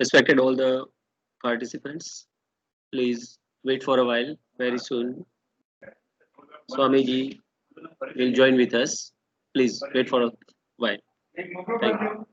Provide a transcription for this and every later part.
Respected all the participants, please wait for a while. Very soon, Swamiji will join with us. Please wait for a while. Thank you.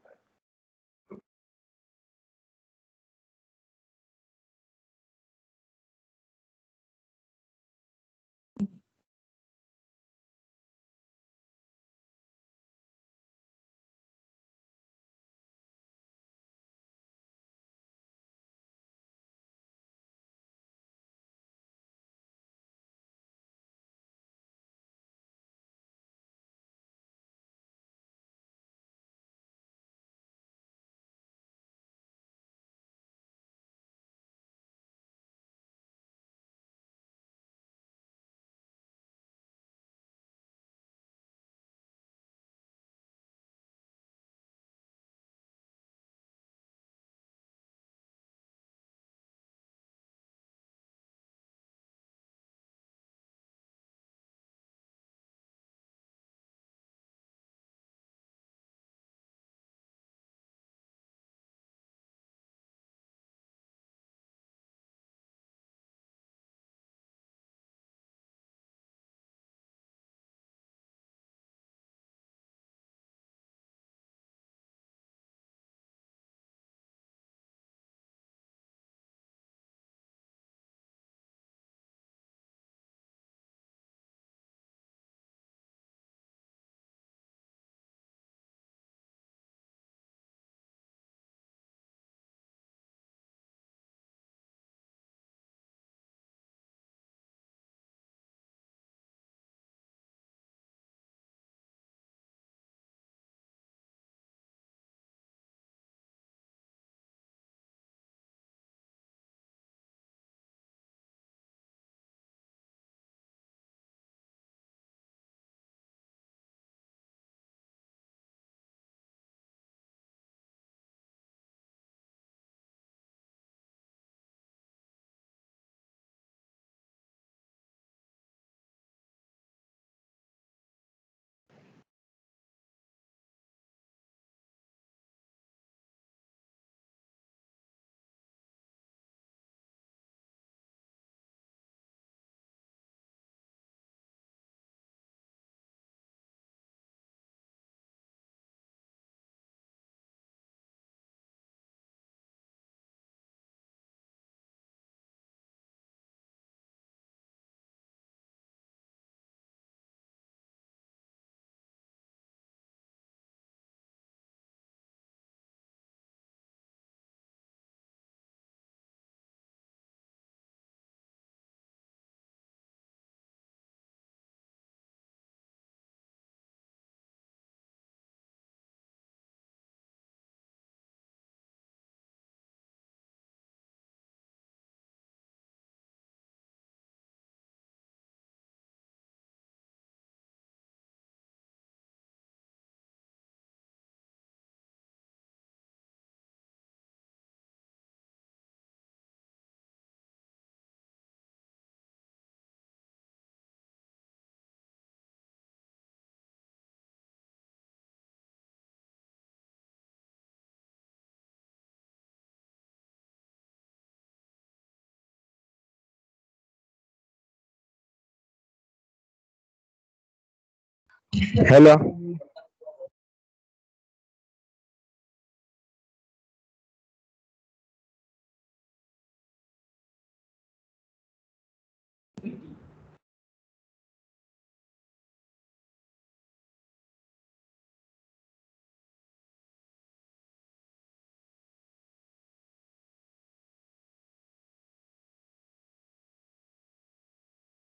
Hello.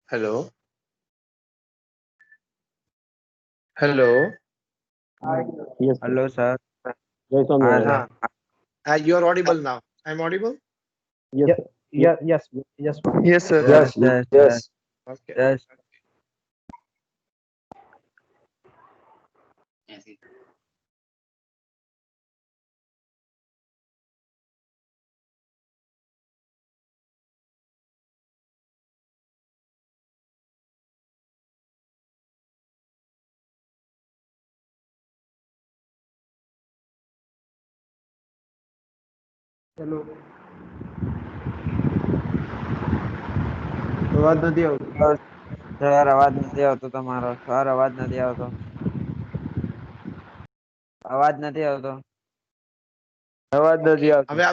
Hello. Hello. Yes, sir. Hello, sir. Yes, I'm Ah, you are audible now. I'm audible? yes, yeah, sir. yes, Yes, sir. yes, Yes, yes, yes, yes. Okay. yes. Hello અવાજ નથી આવતો. Sir અવાજ નથી આવતો તમારો. Sir અવાજ નથી આવતો. અવાજ નથી આવતો. અવાજ નથી આવતો. હવે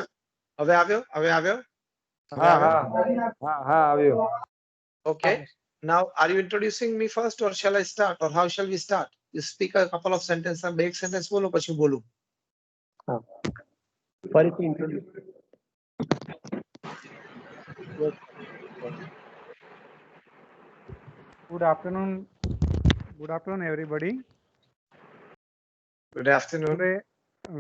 હવે આવ્યો? હવે આવ્યો? હવે હા આવ્યો? હા આવ્યો. Okay. Now, are you introducing me first, or shall I start, or how shall we start? You speak a couple of sentences. બે એક sentence બોલો પછી બોલું. ફરીથી introduce. Good afternoon. Good afternoon, everybody. Good afternoon. Today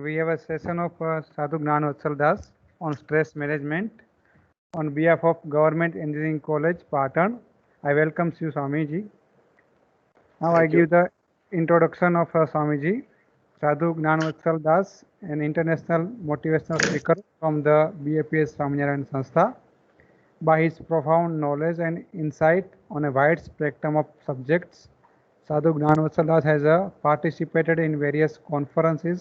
we have a session of Sadhu Gnanvatsal Das on stress management. On behalf of Government Engineering College, Patan, I welcome you, Swamiji. Now I Thank you. give the introduction of Swamiji. Sadhu Gnanvatsal Das, an international motivational speaker from the BAPS Swaminarayan Sanstha. By his profound knowledge and insight on a wide spectrum of subjects, Sadhu Gnanvatsal Das has participated in various conferences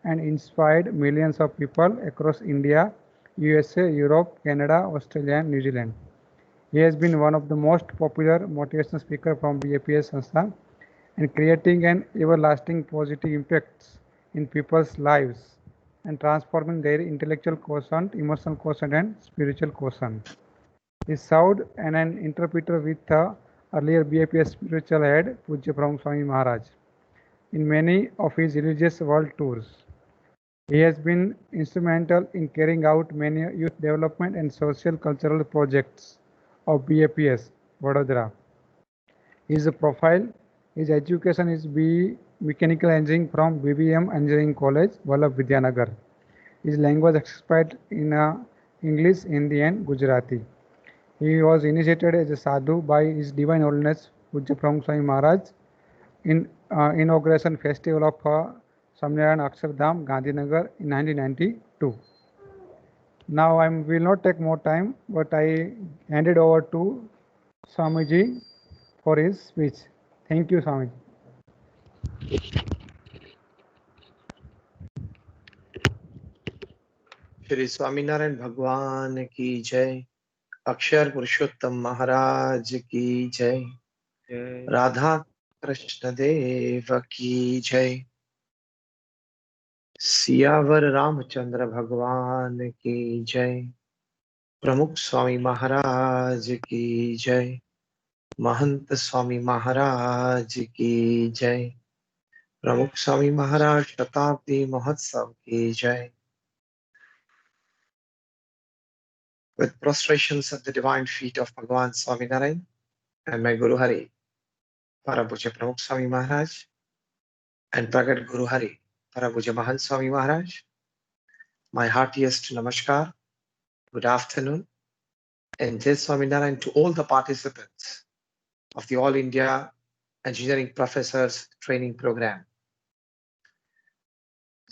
and inspired millions of people across India, USA, Europe, Canada, Australia, and New Zealand. He has been one of the most popular motivational speakers from BAPS Sanstha and creating an everlasting positive impacts in people's lives and transforming their intellectual quotient, emotional quotient, and spiritual quotient. He served as an interpreter with the earlier BAPS spiritual head Pujya Brahma Swami Maharaj in many of his religious world tours. He has been instrumental in carrying out many youth development and social cultural projects of BAPS Vadodara. His profile, his education is BE Mechanical Engineering from BBM Engineering College, Vallabh Vidyanagar. His language expired in English, Hindi, and Gujarati. He was initiated as a sadhu by His Divine Holiness Pujya Brahma Swami Maharaj in inauguration festival of Swaminarayan Akshardham, Gandhinagar in 1992. Now I will not take more time, but I hand it over to Swamiji for his speech. Thank you, Swamiji. Shri Swaminarayan भगवान की जय. अक्षर पुरुषोत्तम महाराज की जय. राधा कृष्ण देव की जय. सियावर रामचंद्र भगवान की जय. प्रमुख स्वामी महाराज की जय. महंत स्वामी महाराज की जय. प्रमुख स्वामी महाराज शताब्दी महोत्सव की जय. With prostrations at the divine feet of Bhagavan Swaminarayan and my Guru Hari, Parapuja Pramukh Swami Maharaj, and Pragat Guru Hari, Parapuja Mahan Swami Maharaj, my heartiest namaskar, good afternoon, and Jai Swaminarayan to all the participants of the All India Engineering Professors Training Program.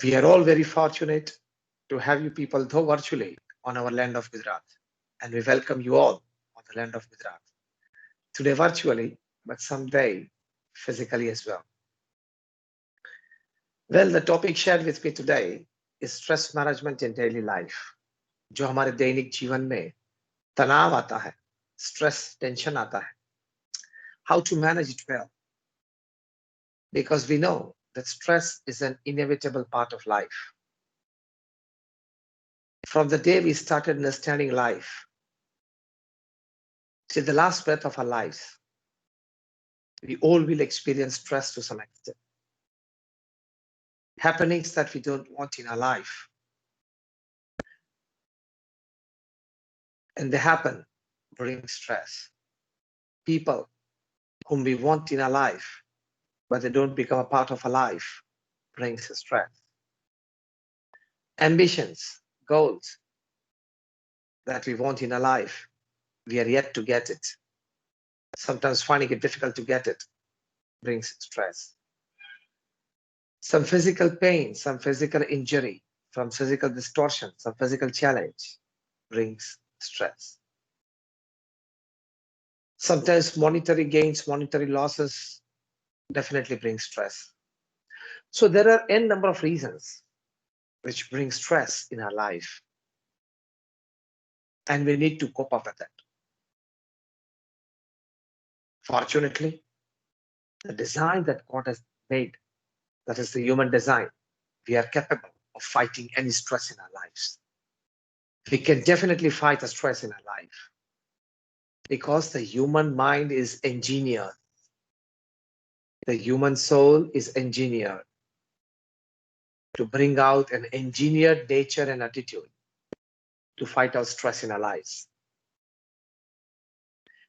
We are all very fortunate to have you people, though virtually, on our land of Gujarat, and we welcome you all on the land of Gujarat. Today virtually, but someday physically as well. Well, the topic shared with me today is stress management in daily life. जो हमारे दैनिक जीवन में तनाव आता है, stress, tension आता है. How to manage it well? Because we know that stress is an inevitable part of life. From the day we started understanding life, till the last breath of our lives, we all will experience stress to some extent. Happenings that we don't want in our life. And they happen, bring stress. People whom we want in our life, but they don't become a part of our life, brings stress. Ambitions, goals that we want in our life, we are yet to get it. Sometimes finding it difficult to get it brings stress. Some physical pain, some physical injury, some physical distortion, some physical challenge brings stress. Sometimes monetary gains, monetary losses definitely bring stress. So there are n number of reasons which bring stress in our life. and we need to cope up with it. Fortunately, the design that God has made, that is the human design, we are capable of fighting any stress in our lives. We can definitely fight a stress in our life because the human mind is engineered. The human soul is engineered to bring out an engineered nature and attitude to fight out stress in our lives.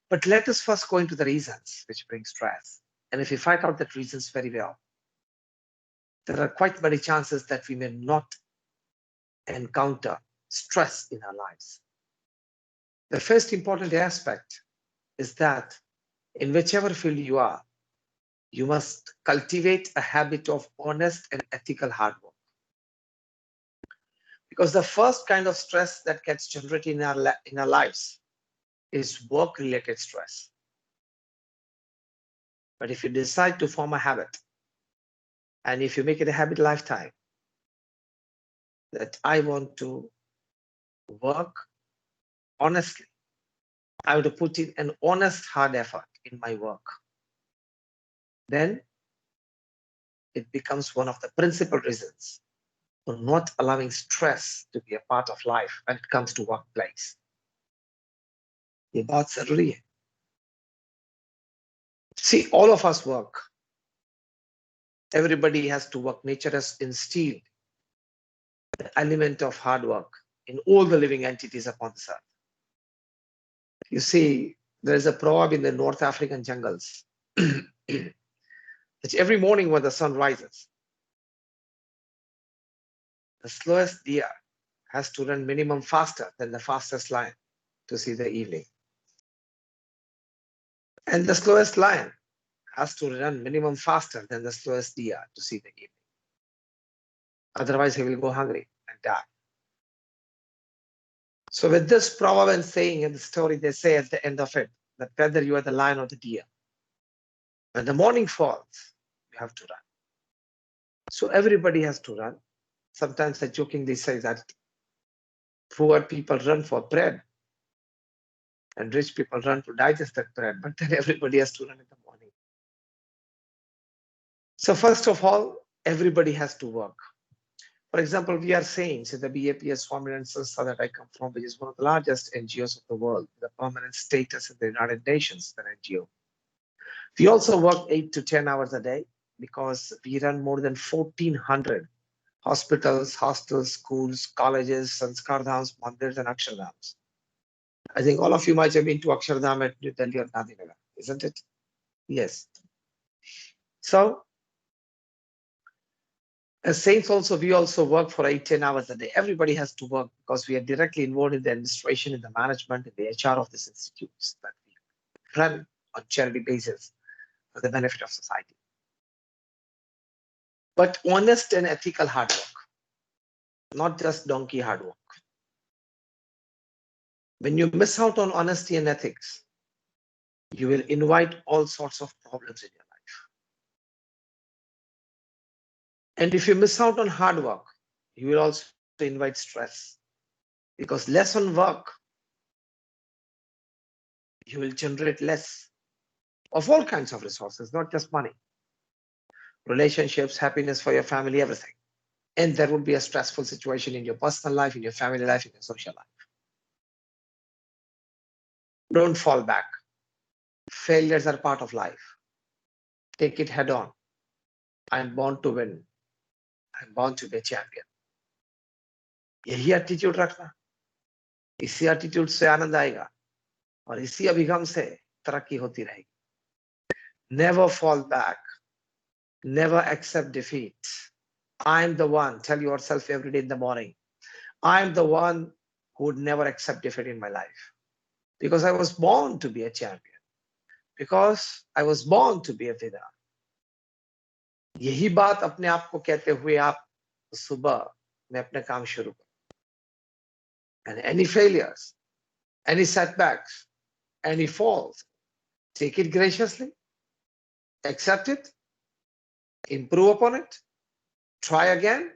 But let us first go into the reasons which bring stress. And if we find out the reasons very well, there are quite many chances that we may not encounter stress in our lives. The first important aspect is that in whichever field you are, you must cultivate a habit of honest and ethical hard work. Because the first kind of stress that gets generated in our lives is work-related stress. But if you decide to form a habit, and if you make it a habit lifetime, that I want to work honestly, I want to put in an honest, hard effort in my work, then it becomes one of the principal reasons for not allowing stress to be a part of life when it comes to workplace. ये बात जरूरी है. See, all of us work. Everybody has to work. Nature has instilled the element of hard work in all the living entities upon this earth. You see, there is a proverb in the North African jungles that every morning when the sun rises, the slowest deer has to run minimum faster than the fastest lion to see the evening. And the slowest lion has to run minimum faster than the slowest deer to see the evening. Otherwise, he will go hungry and die. So with this proverb and saying in the story, they say at the end of it, that whether you are the lion or the deer, when the morning falls, you have to run. So everybody has to run. Sometimes I jokingly say that poor people run for bread and rich people run to digest that bread, but then everybody has to run in the morning. So first of all, everybody has to work. For example, we are saying, so the BAPS Swaminarayan Sanstha that I come from, which is one of the largest NGOs of the world, with a permanent status in the United Nations, the NGO. We also work 8 to 10 hours a day because we run more than 1,400 hospitals, hostels, schools, colleges, sanskar dhams, mandirs, and akshardhams. I think all of you might have been to Akshardham at New Delhi or Gandhinagar, isn't it? Yes. So, as saints also, we also work for 8-10 hours a day. Everybody has to work because we are directly involved in the administration, in the management, in the HR of these institutes that we run on charity basis for the benefit of society. But honest and ethical hard work, not just donkey hard work. When you miss out on honesty and ethics, you will invite all sorts of problems in your life. And if you miss out on hard work, you will also invite stress. Because less on work, you will generate less of all kinds of resources, not just money. Relationships, happiness for your family, everything. And there will be a stressful situation in your personal life, in your family life, in your social life. Don't fall back. Failures are part of life. Take it head on. I'm born to win. I'm born to be a champion. यही attitude रखना, इसी attitude से आनंद आएगा और इसी अभिगम से तरक्की होती रहेगी. Never fall back. Never accept defeat. I'm the one. Tell yourself every day in the morning, I'm the one who would never accept defeat in my life. Because I was born to be a champion. Because I was born to be a winner. यही बात अपने आप को कहते हुए आप सुबह में अपने काम शुरू करो. And any failures, any setbacks, any falls, take it graciously, accept it, improve upon it, try again,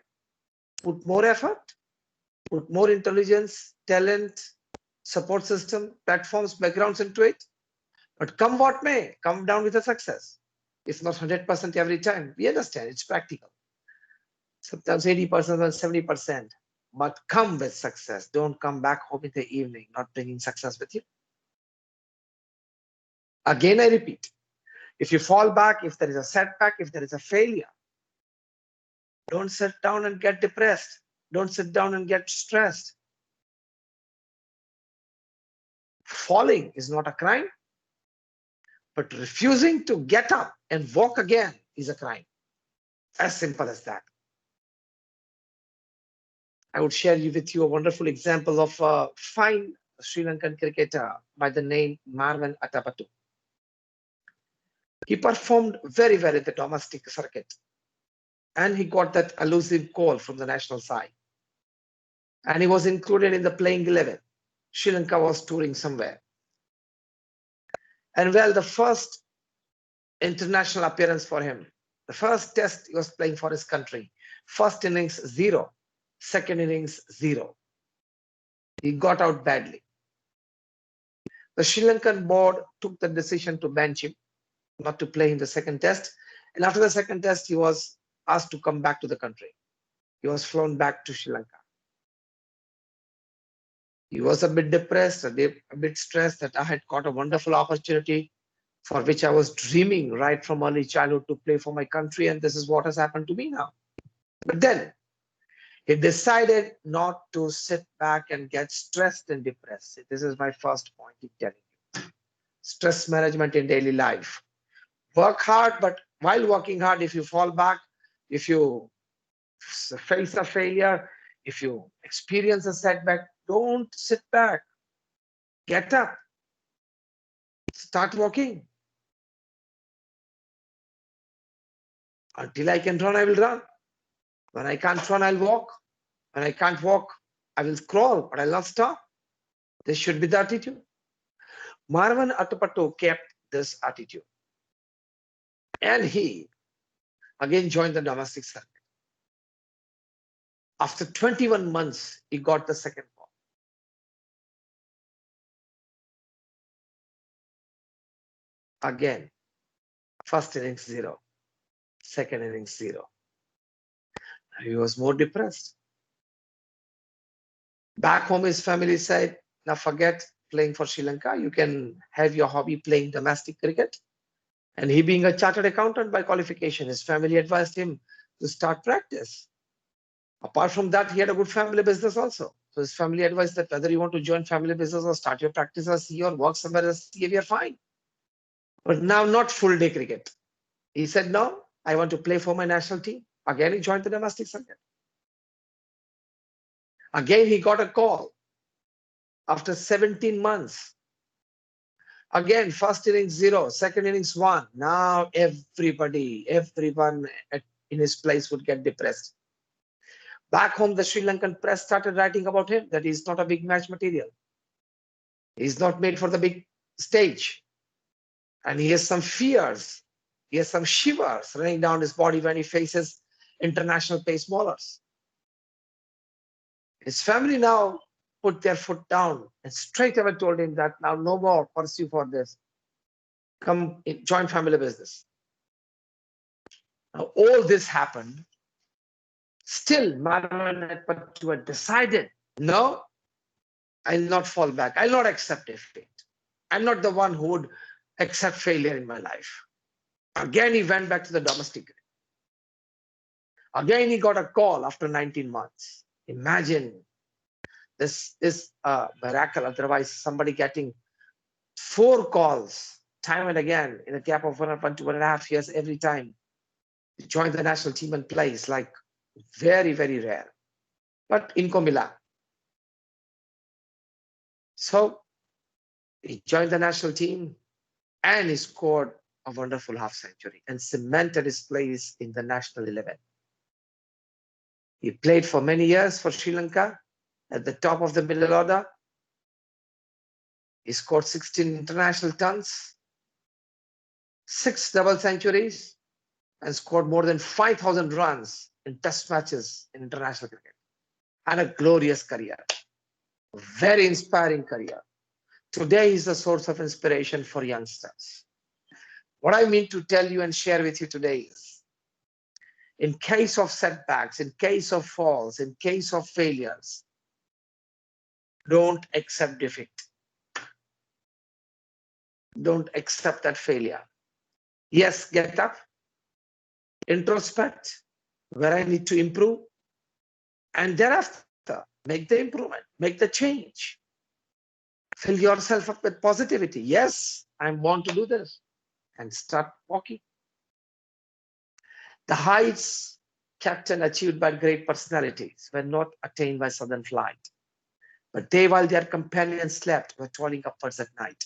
put more effort, put more intelligence, talent, support system, platforms, backgrounds into it. But come what may, come down with a success. It's not 100% every time. We understand it's practical. Sometimes 80%, 70%. But come with success. Don't come back home in the evening, not bringing success with you. Again, I repeat, if you fall back, if there is a setback, if there is a failure, don't sit down and get depressed. Don't sit down and get stressed. Falling is not a crime, but refusing to get up and walk again is a crime. As simple as that. I would share with you a wonderful example of a fine Sri Lankan cricketer by the name Marwan Atapattu. He performed very well in the domestic circuit, and he got that elusive call from the national side. And he was included in the playing 11. Sri Lanka was touring somewhere. And well, the first international appearance for him, the first test he was playing for his country, first innings 0, second innings 0. He got out badly. The Sri Lankan board took the decision to bench him, not to play in the second test. And after the second test, he was asked to come back to the country. He was flown back to Sri Lanka. He was a bit depressed, a bit stressed that I had got a wonderful opportunity for which I was dreaming right from early childhood to play for my country, and this is what has happened to me now. But then he decided not to sit back and get stressed and depressed. This is my first point in telling you. Stress management in daily life. Work hard, but while working hard, if you fall back, if you face a failure, if you experience a setback, don't sit back. Get up. Start walking. Until I can run, I will run. When I can't run, I'll walk. When I can't walk, I will crawl, but I'll not stop. This should be the attitude. Marwan Atapattu kept this attitude. And he again joined the domestic circuit. After 21 months, he got the second call. Again, first innings 0, second innings 0. He was more depressed. Back home, his family said, now forget playing for Sri Lanka. You can have your hobby playing domestic cricket. And he being a chartered accountant by qualification, his family advised him to start practice. Apart from that, he had a good family business also. So his family advised that whether you want to join family business or start your practice as CEO or work somewhere as CEO, you're fine. But now not full day cricket. He said, no, I want to play for my national team. Again, he joined the domestic circuit. Again, he got a call after 17 months. Again, first innings 0, second innings 1. Now everyone in his place would get depressed. Back home, the Sri Lankan press started writing about him, that he's not a big match material. He's not made for the big stage. And he has some fears. He has some shivers running down his body when he faces international pace bowlers. His family now put their foot down and straight away told him that now no more pursue for this. Come join family business. Now all this happened. Still, Marwan Atapattu had decided, no, I'll not fall back. I'll not accept defeat. I'm not the one who would accept failure in my life. Again, he went back to the domestic. Again, he got a call after 19 months. Imagine this is a miracle. Otherwise, somebody getting 4 calls time and again in a gap of 1.5 years every time to join the national team and play is like very, very rare. But inko mila. So he joined the national team and he scored a wonderful half century and cemented his place in the national 11. He played for many years for Sri Lanka at the top of the middle order. He scored 16 international tons, 6 double centuries, and scored more than 5,000 runs in test matches in international cricket. And a glorious career. Very inspiring career. Today is a source of inspiration for youngsters. What I mean to tell you and share with you today is, in case of setbacks, in case of falls, in case of failures, don't accept defeat. Don't accept that failure. Yes, get up, introspect where I need to improve, and thereafter make the improvement, make the change. Fill yourself up with positivity. Yes, I want to do this, and start walking. The heights kept and achieved by great personalities were not attained by sudden flight, but they, while their companions slept, were toiling upwards at night.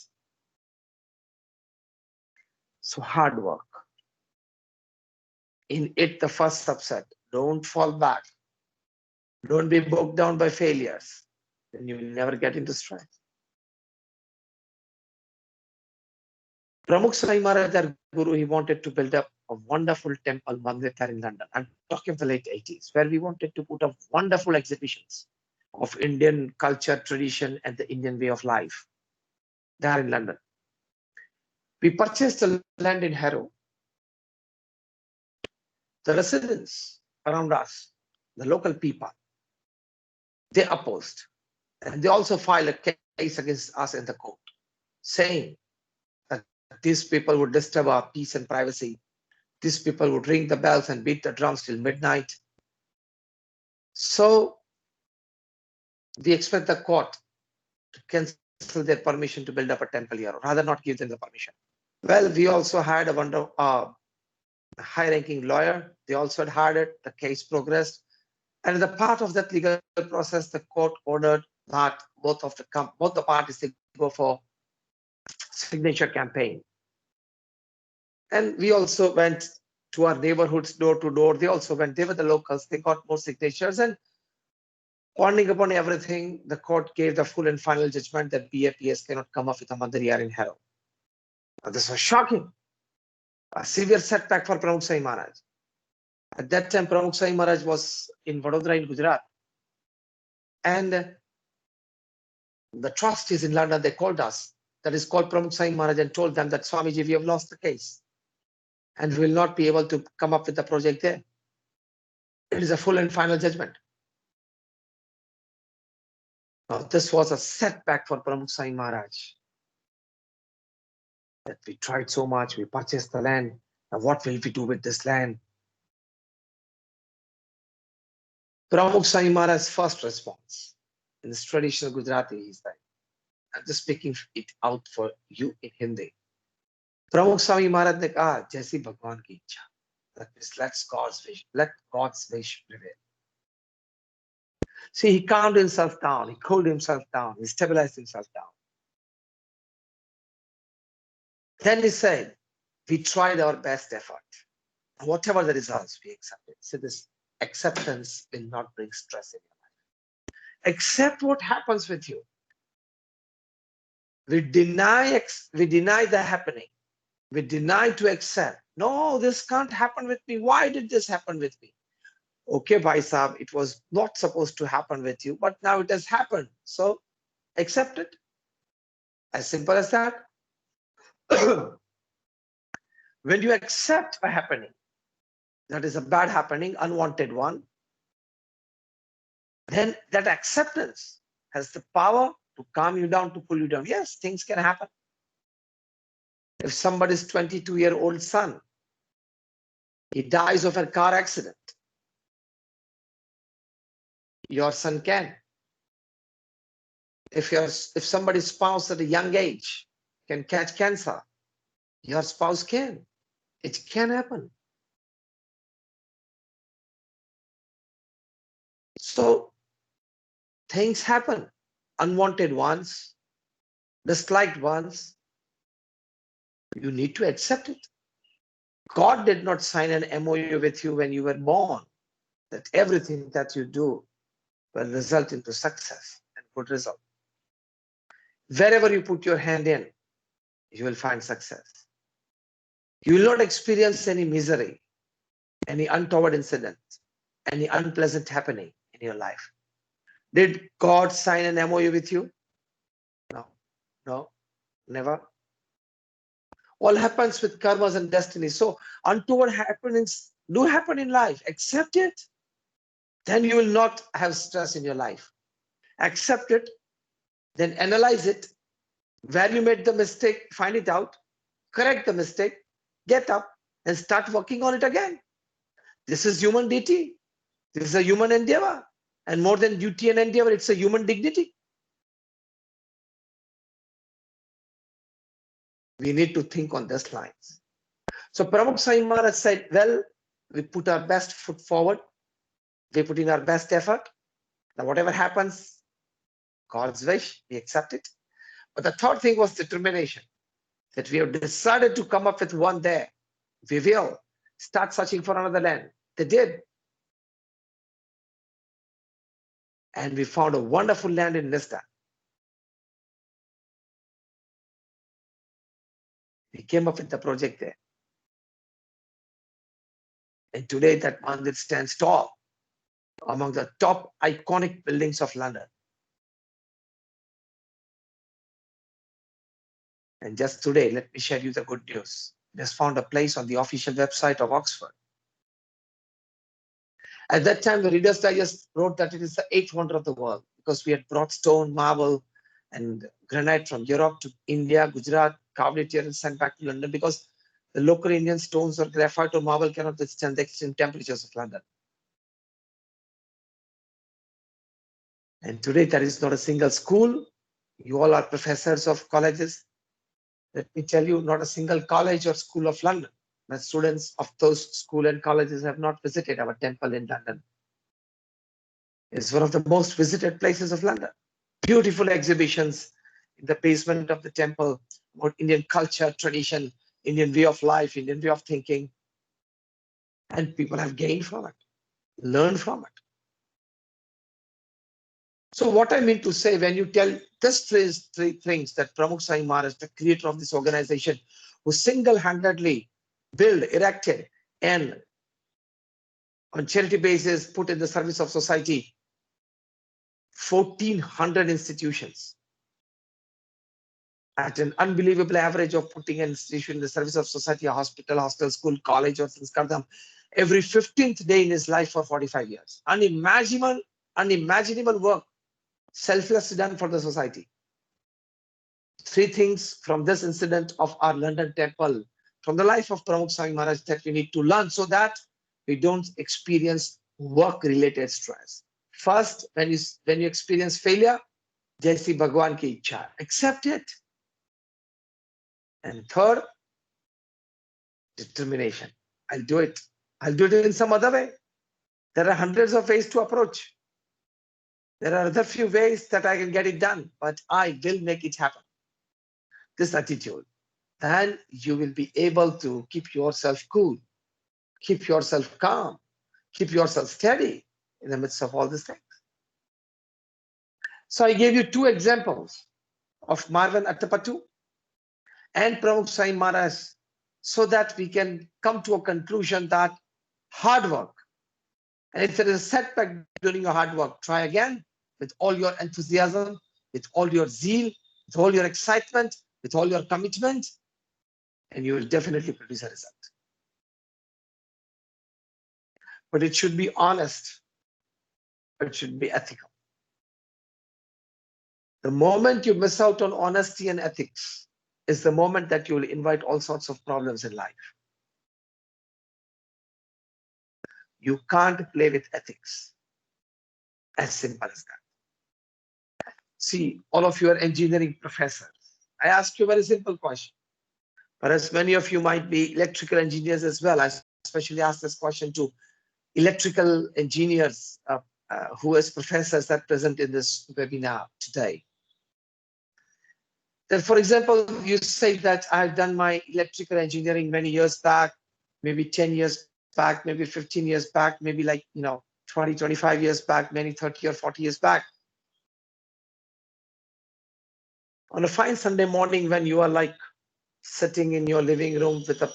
So hard work. In it, the first subset, don't fall back. Don't be bogged down by failures. Then you will never get into stress. Pramukh Sai Maharaj, their guru, he wanted to build up a wonderful temple, mandir in London. I'm talking of the late 80s, where we wanted to put up wonderful exhibitions of Indian culture, tradition, and the Indian way of life there in London. We purchased the land in Harrow. The residents around us, the local people, they opposed. And they also filed a case against us in the court, saying that these people would disturb our peace and privacy. These people would ring the bells and beat the drums till midnight. So we expect the court to cancel their permission to build up a temple here, or rather not give them the permission. Well, we also had a high-ranking lawyer. They also had hired it. The case progressed. And as a part of that legal process, the court ordered that both the parties they go for signature campaign. And we also went to our neighborhoods door to door. They also went. They were the locals. They got more signatures. And pondering upon everything, the court gave the full and final judgment that BAPS cannot come up with a mandir in Harrow. Now, this was shocking. A severe setback for Pramukh Sai Maharaj. At that time, Pramukh Sai Maharaj was in Vadodara in Gujarat. And the trustees in London, they called us. That is called Pramukh Sai Maharaj, and told them that, Swamiji, we have lost the case. And we will not be able to come up with the project there. It is a full and final judgment. Now, this was a setback for Pramukh Sai Maharaj. That we tried so much, we purchased the land. Now, what will we do with this land? Pramukh Sai Maharaj's first response in this traditional Gujarati is that, I'm just speaking it out for you in Hindi. Pramukh Swami Maharaj ne kaha, Jaisi Bhagwan ki ichha. That means let God's wish prevail. See, he calmed himself down, he cooled himself down, he stabilized himself down. Then he said, we tried our best effort. Whatever the results, we accepted. So this acceptance will not bring stress in your life. Accept what happens with you. We deny the happening. We deny to accept. No, this can't happen with me. Why did this happen with me? Okay, Bhai Sahab, it was not supposed to happen with you, but now it has happened. So accept it. As simple as that. When you accept a happening, that is a bad happening, unwanted one, then that acceptance has the power to calm you down, to pull you down. Yes, things can happen. If somebody's 22-year-old son, he dies of a car accident, your son can. If somebody's spouse at a young age can catch cancer, your spouse can. It can happen. So things happen. Unwanted ones, disliked ones. You need to accept it. God did not sign an MOU with you when you were born that everything that you do will result into success and good result. Wherever you put your hand in, you will find success. You will not experience any misery, any untoward incident, any unpleasant happening in your life. Did God sign an MOU with you? No, never. All happens with karmas and destiny. So untoward happenings do happen in life. Accept it. Then you will not have stress in your life. Accept it. Then analyze it. Where you made the mistake, find it out. Correct the mistake. Get up and start working on it again. This is human duty. This is a human endeavor. And more than duty and endeavor, it's a human dignity. We need to think on these lines. So Pramukh Sai Maharaj said, well, we put our best foot forward. We put in our best effort. Now, whatever happens, God's wish, we accept it. But the third thing was determination. That we have decided to come up with one day. We will start searching for another land. They did. And we found a wonderful land in Nista. We came up with the project there. And today that mandir stands tall among the top iconic buildings of London. And just today, let me share you the good news. It has found a place on the official website of Oxford. At that time, the Reader's Digest wrote that it is the eighth wonder of the world because we had brought stone, marble, and granite from Europe to India, Gujarat, carved it here and sent back to London because the local Indian stones or graphite or marble cannot withstand the extreme temperatures of London. And today, there is not a single school. You all are professors of colleges. Let me tell you, not a single college or school of London. The students of those schools and colleges have not visited our temple in London. It's one of the most visited places of London. Beautiful exhibitions in the basement of the temple about Indian culture, tradition, Indian way of life, Indian way of thinking. And people have gained from it, learned from it. So what I mean to say, when you tell these three things that Pramukh Sai Maharaj, the creator of this organization, who single-handedly built, erected, and on charity basis put in the service of society 1,400 institutions at an unbelievable average of putting an institution in the service of society, a hospital, hostel, school, college, or sanskardam, every 15th day in his life for 45 years. Unimaginable work, selflessly done for the society. Three things from this incident of our London temple, from the life of Pramukh Sai Maharaj, that we need to learn so that we don't experience work-related stress. First, when you experience failure, Jaisi Bhagwan ki ichha, accept it. And third, determination. I'll do it. I'll do it in some other way. There are hundreds of ways to approach. There are other few ways that I can get it done, but I will make it happen. This attitude. Then you will be able to keep yourself cool, keep yourself calm, keep yourself steady in the midst of all these things. So I gave you two examples of Marwan Attapattu and Pramukh Sai Maharaj so that we can come to a conclusion that hard work, and if there is a setback during your hard work, try again with all your enthusiasm, with all your zeal, with all your excitement, with all your commitment, and you will definitely produce a result. But it should be honest. It should be ethical. The moment you miss out on honesty and ethics is the moment that you will invite all sorts of problems in life. You can't play with ethics. As simple as that. See, all of you are engineering professors. I ask you a very simple question. Perhaps many of you might be electrical engineers as well. I especially ask this question to electrical engineers who as professors are present in this webinar today. That, for example, you say that I've done my electrical engineering many years back, maybe 10 years back, maybe 15 years back, maybe 20, 25 years back, many 30 or 40 years back. On a fine Sunday morning when you are sitting in your living room with a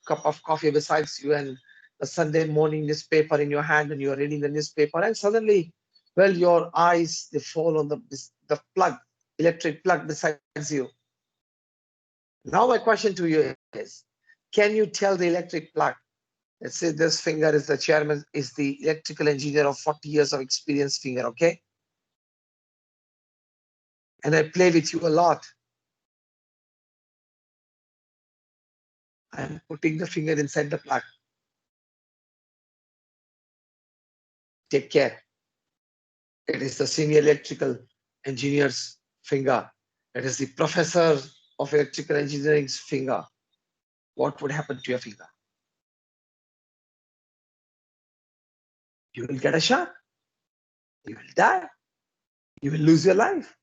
cup of coffee beside you and a Sunday morning newspaper in your hand and you are reading the newspaper and suddenly Well, your eyes, they fall on the plug, electric plug beside you. Now my question to you is, can you tell the electric plug, let's say this finger is the chairman, is the electrical engineer of 40 years of experience finger, okay? And I play with you a lot. I'm putting the finger inside the plug. Take care. It is the senior electrical engineer's finger. It is the professor of electrical engineering's finger. What would happen to your finger? You will get a shock. You will die. You will lose your life.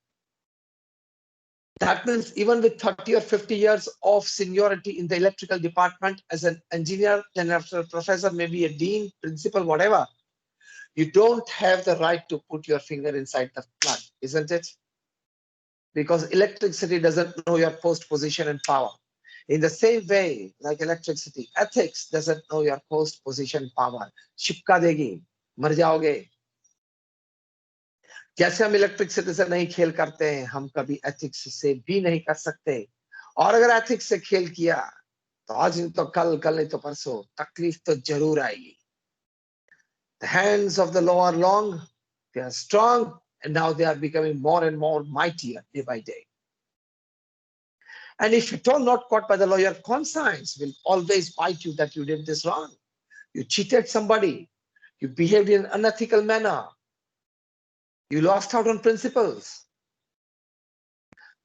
That means even with 30 or 50 years of seniority in the electrical department as an engineer, then after a professor, maybe a dean, principal, whatever, you don't have the right to put your finger inside the plug, isn't it? Because electricity doesn't know your post, position, and power. In the same way, like electricity, ethics doesn't know your post, position, power. चिपका देगी, मर जाओगे. जैसे हम electricity से नहीं खेल करते हैं, हम कभी एथिक्स से भी नहीं कर सकते. और अगर एथिक्स से खेल किया, तो आज नहीं तो कल, कल नहीं तो परसों, तकलीफ तो जरूर आएगी. The hands of the law are long, they are strong, and now they are becoming more and more mightier day by day. And if you are not caught by the law, your conscience will always bite you that you did this wrong. You cheated somebody. You behaved in an unethical manner. You lost out on principles.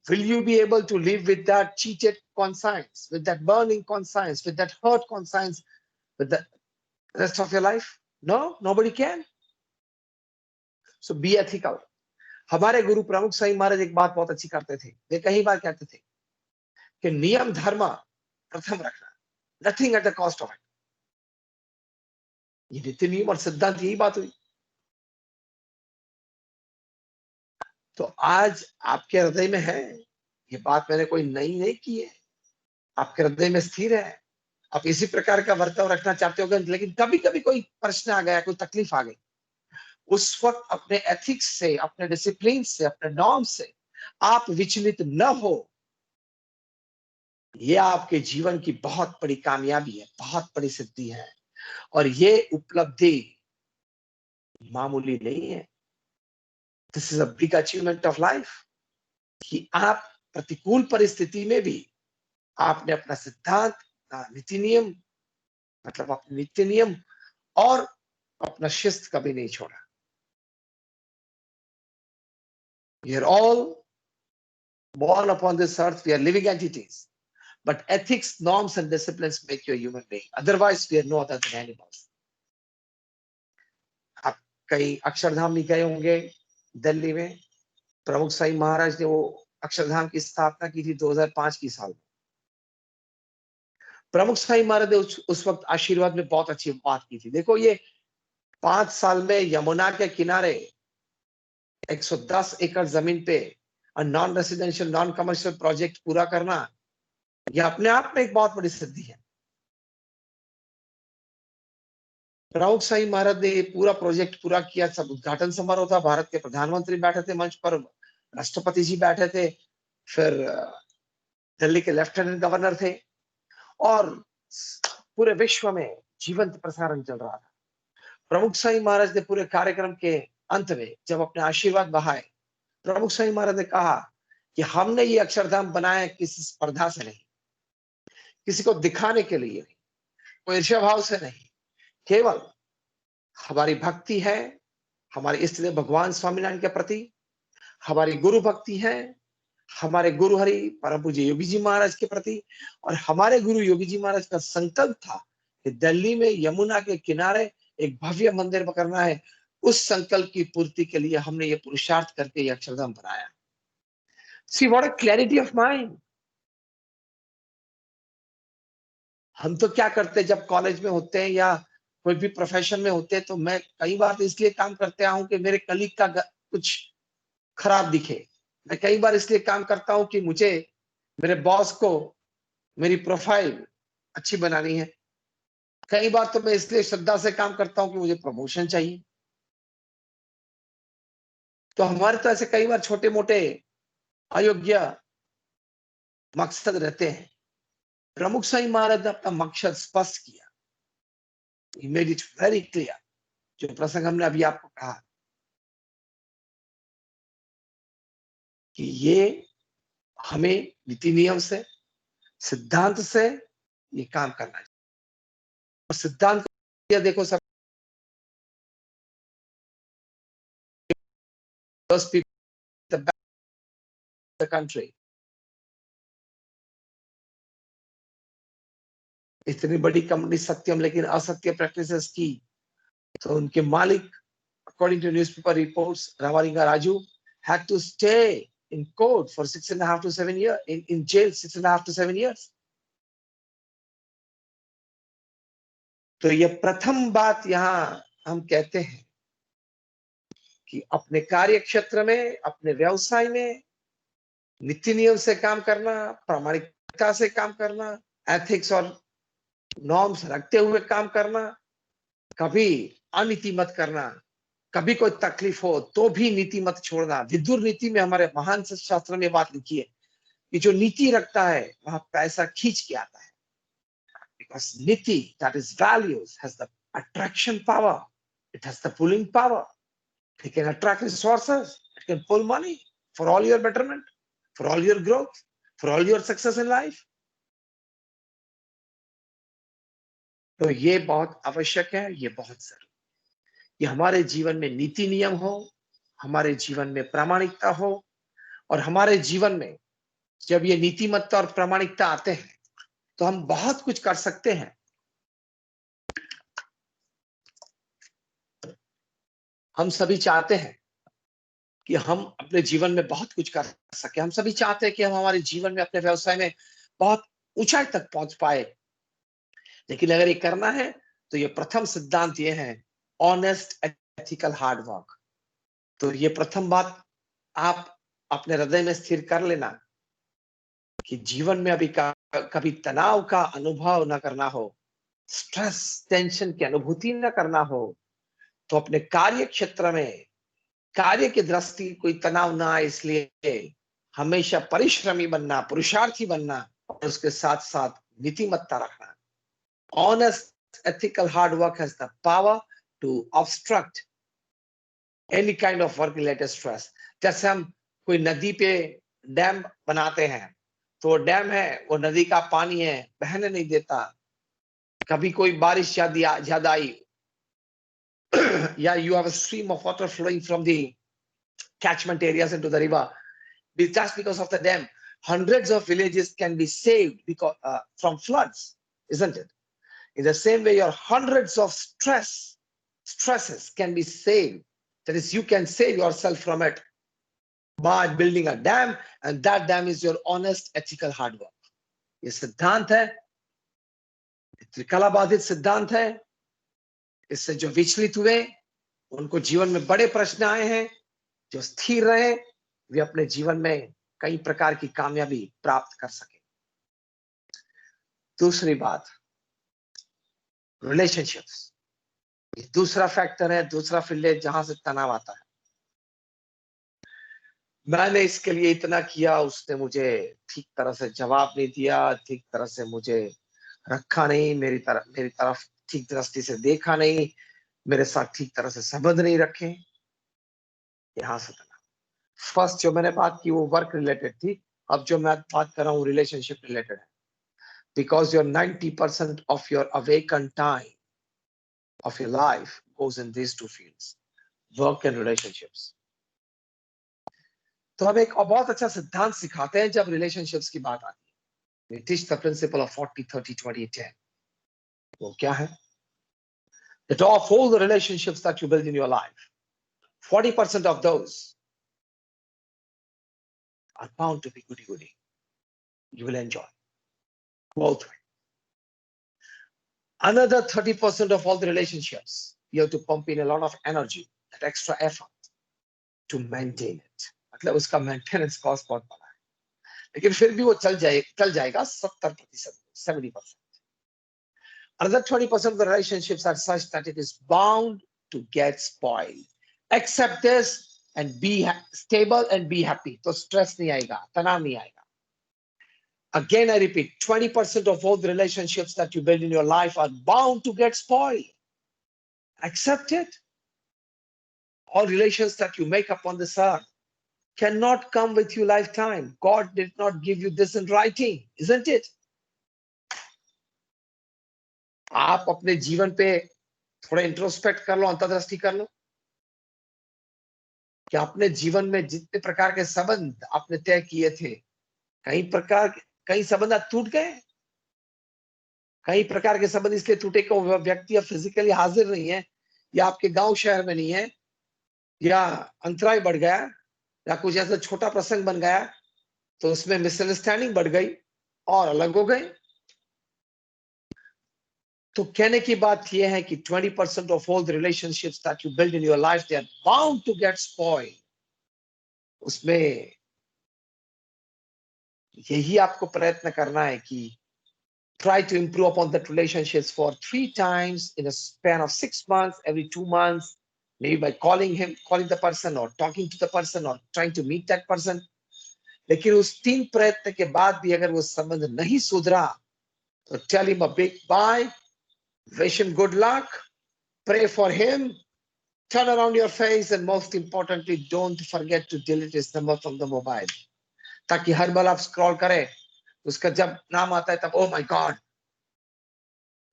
Will you be able to live with that cheated conscience, with that burning conscience, with that hurt conscience, with the rest of your life? No, nobody can. So be ethical. हमारे गुरु प्रमुख स्वामी महाराज एक बात बहुत अच्छी करते थे. वे कई बार कहते थे कि नियम धर्म प्रथम रखना. Nothing at the cost of it. ये नीति नियम और सिद्धांत यही बात हुई. तो आज आपके हृदय में है, ये बात मैंने कोई नई नहीं की है, आपके हृदय में स्थिर है. आप इसी प्रकार का वर्ताव रखना चाहते हो, लेकिन कभी कभी कोई प्रश्न आ गया, कोई तकलीफ आ गई, उस वक्त अपने एथिक्स से, अपने डिसिप्लिन से, अपने नॉर्म से आप विचलित न हो. ये आपके जीवन की बहुत बड़ी कामयाबी है, बहुत बड़ी सिद्धि है. और ये उपलब्धि मामूली नहीं है. This is a big achievement of life कि आप प्रतिकूल परिस्थिति में भी आपने अपना सिद्धांत, नीति नियम, मतलब अपने नीति नियम और अपना शिस्त कभी नहीं छोड़ा. We are all born upon this earth. We are living entities. But ethics, norms, and disciplines make you a human being. Otherwise, we are no other than animals. आप कई अक्षरधाम भी गए होंगे दिल्ली में. प्रमुख स्वामी महाराज ने वो अक्षरधाम की स्थापना की थी 2005 की साल में. प्रमुख स्वामी महाराज ने उस वक्त आशीर्वाद में बहुत अच्छी बात की थी. देखो, ये 5 साल में यमुना के किनारे 110 एकड़ जमीन पे non residential, non commercial project पूरा करना, यह अपने आप में एक बहुत बड़ी सिद्धि है. प्रमुख स्वामी महाराज ने पूरा प्रोजेक्ट पूरा किया. सब उद्घाटन समारोह था, भारत के प्रधानमंत्री बैठे थे मंच पर, राष्ट्रपति जी बैठे थे, फिर दिल्ली के लेफ्टिनेंट गवर्नर थे, और पूरे विश्व में जीवंत प्रसारण चल रहा था. प्रमुख स्वामी महाराज ने पूरे कार्यक्रम के अंत में जब अपने आशीर्वाद बहाए, प्रमुख स्वामी महाराज ने कहा कि हमने ये अक्षरधाम बनाया किसी स्पर्धा से नहीं, किसी को दिखाने के लिए नहीं, कोई ईर्ष्या भाव से नहीं, केवल हमारी भक्ति है हमारे इष्ट देव भगवान स्वामीनारायण के प्रति, हमारी गुरु भक्ति है हमारे गुरु हरि परम पूज्य योगी जी महाराज के प्रति, और हमारे गुरु योगी जी महाराज का संकल्प था कि दिल्ली में यमुना के किनारे एक भव्य मंदिर करना है. उस संकल्प की पूर्ति के लिए हमने ये पुरुषार्थ करके ये अक्षरधाम बनाया. See what a clarity of mind. हम तो क्या करते हैं जब कॉलेज में होते हैं या कोई भी प्रोफेशन में होते हैं, तो मैं कई बार तो इसलिए काम करते हूं कि मेरे कलीग का कुछ खराब दिखे. मैं कई बार इसलिए काम करता हूं कि मुझे मेरे बॉस को मेरी प्रोफाइल अच्छी बनानी है. कई बार तो मैं इसलिए श्रद्धा से काम करता हूं कि मुझे प्रमोशन चाहिए. तो हमारे तो ऐसे कई बार छोटे मोटे अयोग्य मकसद रहते हैं। प्रमुख स्वामी महाराज ने अपना मकसद स्पष्ट किया, he made it very clear। जो प्रसंग हमने अभी आपको कहा कि ये हमें नीति नियम से, सिद्धांत से ये काम करना चाहिए। और सिद्धांत ये देखो सब those people the best in the country, इतनी बड़ी कंपनी सत्यम लेकिन असत्य प्रैक्टिसेस की, तो उनके मालिक according to newspaper reports Ravalinga Raju had to stay in court for 6.5 to 7 years, in jail 6.5 to 7 years। तो ये प्रथम बात यहाँ हम कहते हैं कि अपने कार्य क्षेत्र में, अपने व्यवसाय में नीति नियम से काम करना, प्रामाणिकता से काम करना, एथिक्स और नॉर्म्स रखते हुए काम करना, कभी अनीति मत करना, कभी कोई तकलीफ हो तो भी नीति मत छोड़ना। विदुर नीति में हमारे महान शास्त्र में बात लिखी है कि जो नीति रखता है वहां पैसा खींच के आता है। Because नीति, that is values, has the attraction power, it has the pulling power, it can attract resources, it can pull money for all your betterment, for all your growth, for all your success in life। तो ये बहुत आवश्यक है, ये बहुत जरूरी, कि हमारे जीवन में नीति नियम हो, हमारे जीवन में प्रामाणिकता हो, और हमारे जीवन में जब ये नीतिमत्ता और प्रामाणिकता आते हैं तो हम बहुत कुछ कर सकते हैं। हम सभी चाहते हैं कि हम अपने जीवन में बहुत कुछ कर सके। हम सभी चाहते हैं कि हम हमारे जीवन में, अपने व्यवसाय में बहुत ऊंचाई तक पहुंच पाए। लेकिन अगर ये करना है तो ये प्रथम सिद्धांत ये है, ऑनेस्ट एथिकल हार्ड वर्क। तो ये प्रथम बात आप अपने हृदय में स्थिर कर लेना कि जीवन में अभी कभी तनाव का अनुभव न करना हो, स्ट्रेस, टेंशन की अनुभूति न करना हो, तो अपने कार्य क्षेत्र में कार्य की दृष्टि कोई तनाव ना आए, इसलिए हमेशा परिश्रमी बनना, पुरुषार्थी बनना, और उसके साथ साथ नीतिमत्ता रखना। Honest ethical hard work has the power to obstruct any kind of work related stress. जैसे हम कोई नदी पे डैम बनाते हैं, तो डैम है, वो नदी का पानी है, बहने नहीं देता। कभी कोई बारिश ज्यादा आई, या you have a stream of water flowing from the catchment areas into the river, just because of the dam, hundreds of villages can be saved because from floods, isn't it? In the same way, your hundreds of stresses can be saved. That is, you can save yourself from it by building a dam, and that dam is your honest ethical hard work। ये सिद्धांत है, त्रिकलाबाधित सिद्धांत है। इससे जो विचलित हुए, उनको जीवन में बड़े प्रश्न आए हैं, जो स्थिर रहे, वे अपने जीवन में कई प्रकार की कामयाबी प्राप्त कर सके। दूसरी बात, रिलेशनशिप्स, ये दूसरा फैक्टर है, दूसरा फील्ड है जहां से तनाव आता है। मैंने इसके लिए इतना किया, उसने मुझे ठीक तरह से जवाब नहीं दिया, ठीक तरह से मुझे रखा नहीं, मेरी तरफ ठीक दृष्टि से देखा नहीं, मेरे साथ ठीक तरह से संबंध नहीं रखे, यहां से तनाव। फर्स्ट जो मैंने बात की वो वर्क रिलेटेड थी, अब जो मैं बात कर रहा हूँ रिलेशनशिप रिलेटेड है। Because your 90% of your awaken time of your life goes in these two fields, work and relationships. तो हम एक बहुत अच्छा सिद्धांत सिखाते हैं जब रिलेशनशिप्स की बात आती है। We teach the principle of 40-30-20-10। वो क्या है? That of all the relationships that you build in your life, 40% of those are bound to be goody-goody. You will enjoy both ways. Another 30% of all the relationships, you have to pump in a lot of energy, that extra effort to maintain it. मतलब उसका maintenance cost बहुत बड़ा है, लेकिन फिर भी वो चल जाएगा 70%, 70%. Another 20% of the relationships are such that it is bound to get spoiled. Accept this and be stable and be happy. तो stress नहीं आएगा, तनाव नहीं आएगा. Again, I repeat, 20% of all the relationships that you build in your life are bound to get spoiled. Accept it. All relations that you make upon this earth cannot come with you lifetime. God did not give you this in writing, isn't it? आप अपने जीवन पे थोड़ा introspect कर लो, अंतर्दृष्टि कर लो कि अपने जीवन में जितने प्रकार के संबंध आपने तय किए थे, कई संबंध टूट गए. कई प्रकार के संबंध इसलिए टूटे कि वो व्यक्ति अब फिजिकली हाजिर नहीं है, या आपके गांव शहर में नहीं है, या अंतराय बढ़ गया, या कुछ ऐसा छोटा प्रसंग बन गया तो उसमें मिसअंडरस्टैंडिंग बढ़ गई और अलग हो गए. तो कहने की बात यह है कि 20% of all the relationships that you build in your life, they are bound to get spoiled. उसमें यही आपको प्रयत्न करना है कि try to improve upon that relationships for 3 times in a span of 6 months, every 2 months, maybe by calling the person or talking to the person or trying to meet that person. लेकिन उस 3 प्रयत्न के बाद भी अगर वो संबंध नहीं सुधरा तो tell him a big bye, wish him good luck, pray for him, turn around your face, and most importantly, don't forget to delete his number from the mobile. ताकि हर बार आप स्क्रॉल करें, उसका जब नाम आता है तब oh my God,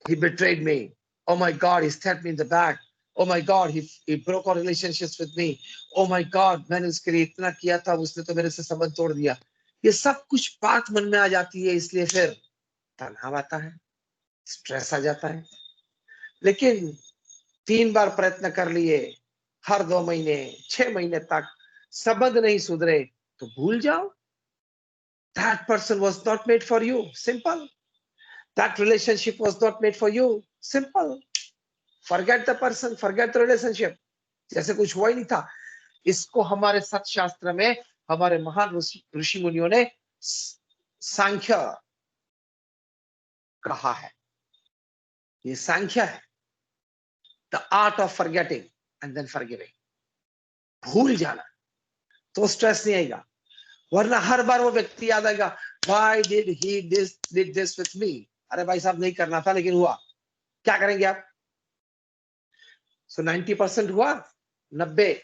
he betrayed me. Oh my God, he stabbed me in the back. Oh my God, he broke our relationships with me. Oh my God, मैंने उसके लिए इतना किया था, उसने तो मेरे से संबंध तोड़ दिया. ये सब कुछ बात मन में आ जाती है, इसलिए फिर तनाव आता है, स्ट्रेस आ जाता है. लेकिन 3 बार प्रयत्न कर लिए, हर 2 महीने 6 महीने तक संबंध नहीं सुधरे तो भूल जाओ. That person was not made for you. Simple. That relationship was not made for you. Simple. Forget the person, forget the relationship. जैसे कुछ हुआ ही नहीं था. इसको हमारे सत्य शास्त्र में हमारे महान ऋषि मुनियों ने सांख्य कहा है. ये सांख्य है. The art of forgetting and then forgiving. भूल जाना तो स्ट्रेस नहीं आएगा, वरना हर बार वो व्यक्ति याद आएगा, why did he did this with me? अरे भाई साहब नहीं करना था लेकिन हुआ, क्या करेंगे आप? So 90% हुआ, 90.